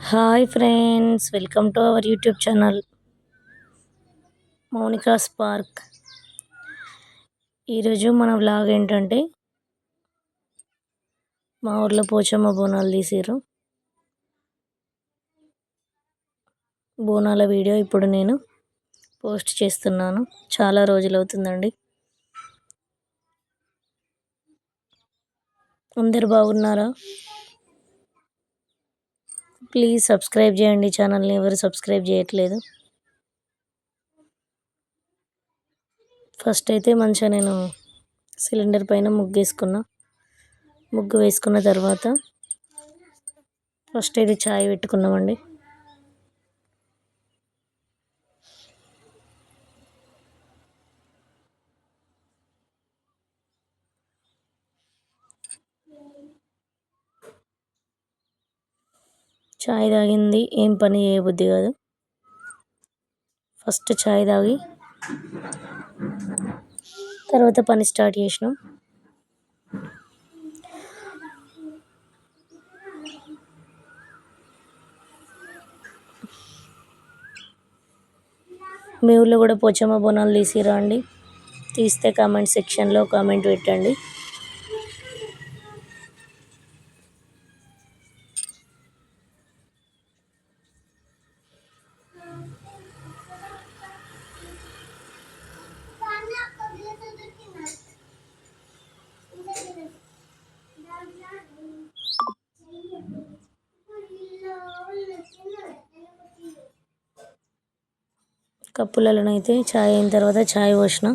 Hi friends, welcome to our YouTube channel Monika Spark. ఈరోజు మన vlog ఏంటంటే మా ఊర్లో పోచమ్మ బోనాలు తీసిర్రు. బోనాల వీడియో ఇప్పుడు నేను పోస్ట్ చేస్తున్నాను. చాలా రోజులు అవుతుందండి. అందరు బాగున్నారా? ప్లీజ్ సబ్స్క్రైబ్ చేయండి. ఛానల్ని ఎవరు సబ్స్క్రైబ్ చేయట్లేదు. ఫస్ట్ అయితే మంచిగా నేను సిలిండర్ పైన ముగ్గు వేసుకున్న తర్వాత ఫస్ట్ అయితే చాయ్ పెట్టుకున్నామండి. చాయ్ తాగింది ఏం పని చేయబుద్ధి కాదు. ఫస్ట్ చాయ్ తాగి తర్వాత పని స్టార్ట్ చేసినాం. మీ ఊళ్ళో కూడా పోచమ్మ బోనాలు తీసిరా అండి? తీస్తే కామెంట్ సెక్షన్లో కామెంట్ పెట్టండి. కప్పులలోనైతే చాయ్ అయిన తర్వాత చాయ్ పోసిన.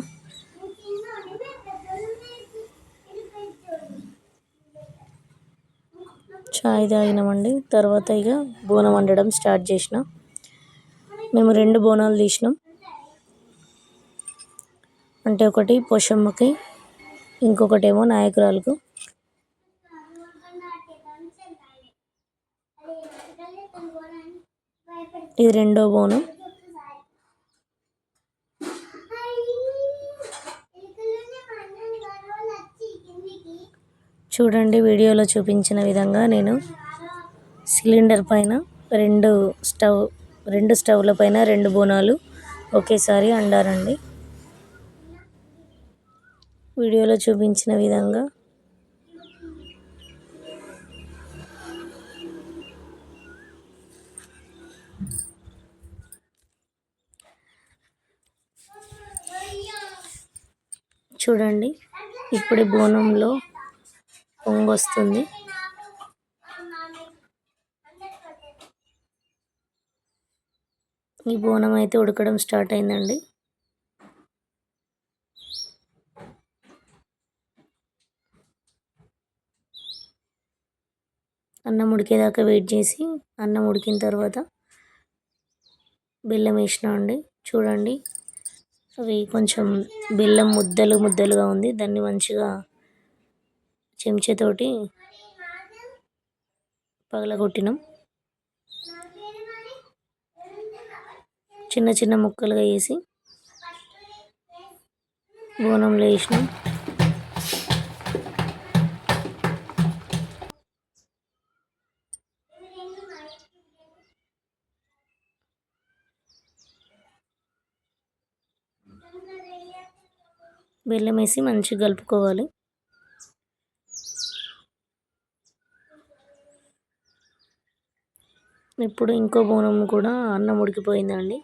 చాయ్ తాగినామండి. తర్వాత ఇక బోనం వండడం స్టార్ట్ చేసిన. మేము 2 బోనాలు తీసినాం. అంటే ఒకటి పోషమ్మకి, ఇంకొకటేమో నాయకురాలకు. ఇది 2వ బోనం. చూడండి, వీడియోలో చూపించిన విధంగా నేను సిలిండర్ పైన రెండు స్టవ్ల పైన 2 బోనాలు ఒకేసారి వండారండి. వీడియోలో చూపించిన విధంగా చూడండి. ఇప్పుడు బోనంలో పొంగొస్తుంది. ఈ బోనం అయితే ఉడకడం స్టార్ట్ అయిందండి. అన్నం ఉడికేదాకా వెయిట్ చేసి అన్నం ఉడికిన తర్వాత బెల్లం వేసినా అండి. చూడండి, అవి కొంచెం బెల్లం ముద్దలుగా ఉంది. దాన్ని మంచిగా చెంచాతోటి పగలగొట్టినాం. చిన్న చిన్న ముక్కలుగా వేసి బోనంలో వేసినాం. బెల్లం వేసి మంచిగా కలుపుకోవాలి. ఇప్పుడు ఇంకో బోనం కూడా అన్నం ఉడికిపోయిందండి.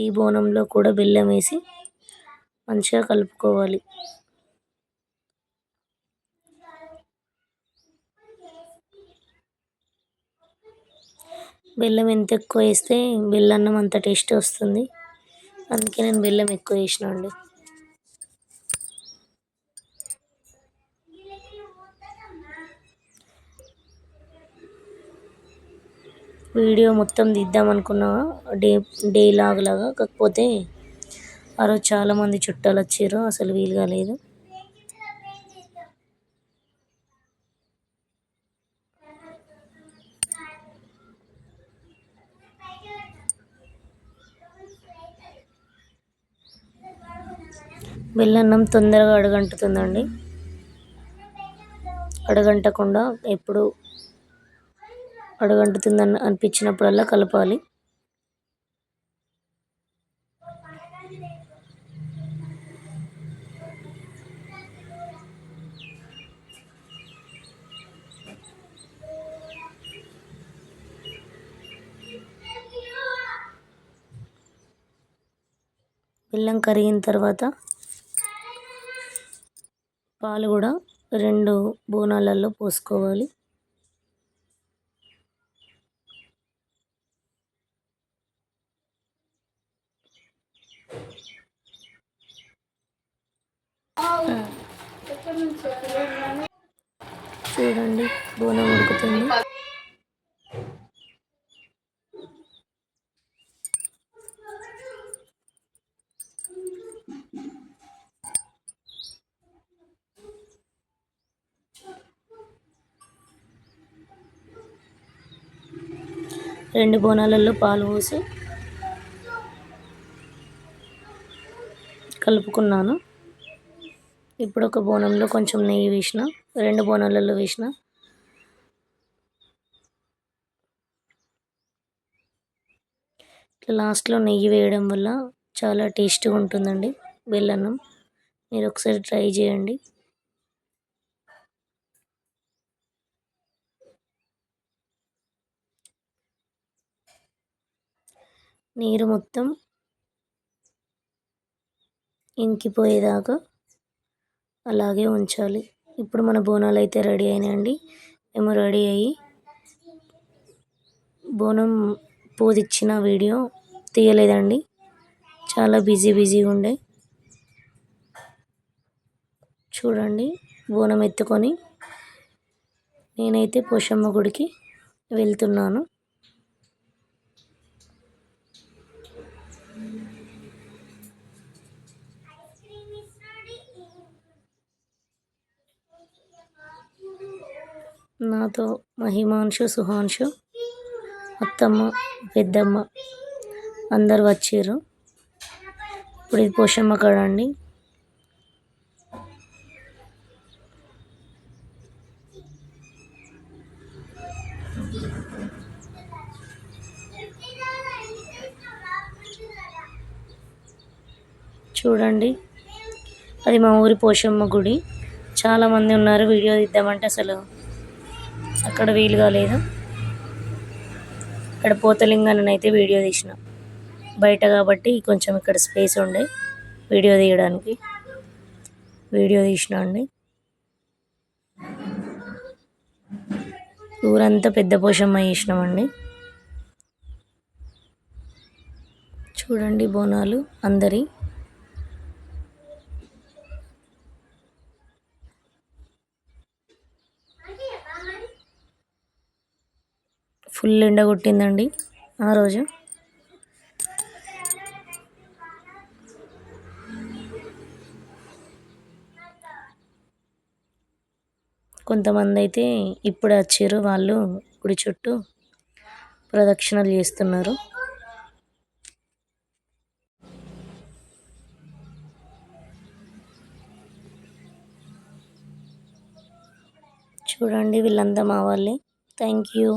ఈ బోనంలో కూడా బెల్లం వేసి మంచిగా కలుపుకోవాలి. బెల్లం ఎంత ఎక్కువ వేస్తే బెల్లన్నం అంత టేస్ట్ వస్తుంది. అందుకే నేను బెల్లం ఎక్కువ వేసిన అండి. వీడియో మొత్తం తీద్దాం అనుకున్నా, డే లాగా. కాకపోతే ఆ రోజు చాలామంది చుట్టాలు వచ్చారు, అసలు వీలు కాలేదు. బెల్లన్నం తొందరగా అడుగంటుతుందండి. అడగంటకుండా ఎప్పుడు అడుగంటుతుందని అనిపించినప్పుడల్లా కలపాలి. బెల్లం కరిగిన తర్వాత పాలు కూడా 2 బోనాలలో పోసుకోవాలి. చూడండి బోనం ఉడుకుతుంది. రెండు బోనాలలో పాలు పోసి కలుపుకున్నాను. ఇప్పుడు ఒక బోనంలో కొంచెం నెయ్యి వేసిన, 2 బోనాలలో వేసిన. ఇట్లా లాస్ట్లో నెయ్యి వేయడం వల్ల చాలా టేస్ట్గా ఉంటుందండి బెల్లన్నం. మీరు ఒకసారి ట్రై చేయండి. నీరు మొత్తం ఇంకిపోయేదాకా అలాగే ఉంచాలి. ఇప్పుడు మన బోనాలు అయితే రెడీ అయినాయండి. మేము రెడీ అయ్యి బోనం పూదిచ్చిన వీడియో తీయలేదండి, చాలా బిజీగా ఉండే. చూడండి బోనం ఎత్తుకొని నేనైతే పోషమ్మ గుడికి వెళ్తున్నాను. నాతో మహిమాంశు, సుహాంశు, అత్తమ్మ, పెద్దమ్మ అందరు వచ్చారు. ఇప్పుడు ఇది పోషమ్మ కాడ అండి. చూడండి అది మా ఊరి పోషమ్మ గుడి. చాలామంది ఉన్నారు, వీడియో తీద్దామంటే అసలు అక్కడ వీలు కాలేదు. ఇక్కడ పోతలింగాన్ని అయితే వీడియో తీసిన, బయట కాబట్టి కొంచెం ఇక్కడ స్పేస్ ఉండే వీడియో తీయడానికి వీడియో తీసిన అండి. ఊరంతా పెద్ద పోషమ్మ చేసినామండి. చూడండి బోనాలు అందరి ఫుల్ ఎండ కొట్టిందండి ఆ రోజు. కొంతమంది అయితే ఇప్పుడు వచ్చారు, వాళ్ళు గుడి చుట్టూ ప్రదక్షిణలు చేస్తున్నారు. చూడండి వీళ్ళంతా మా వాళ్ళే. Thank you.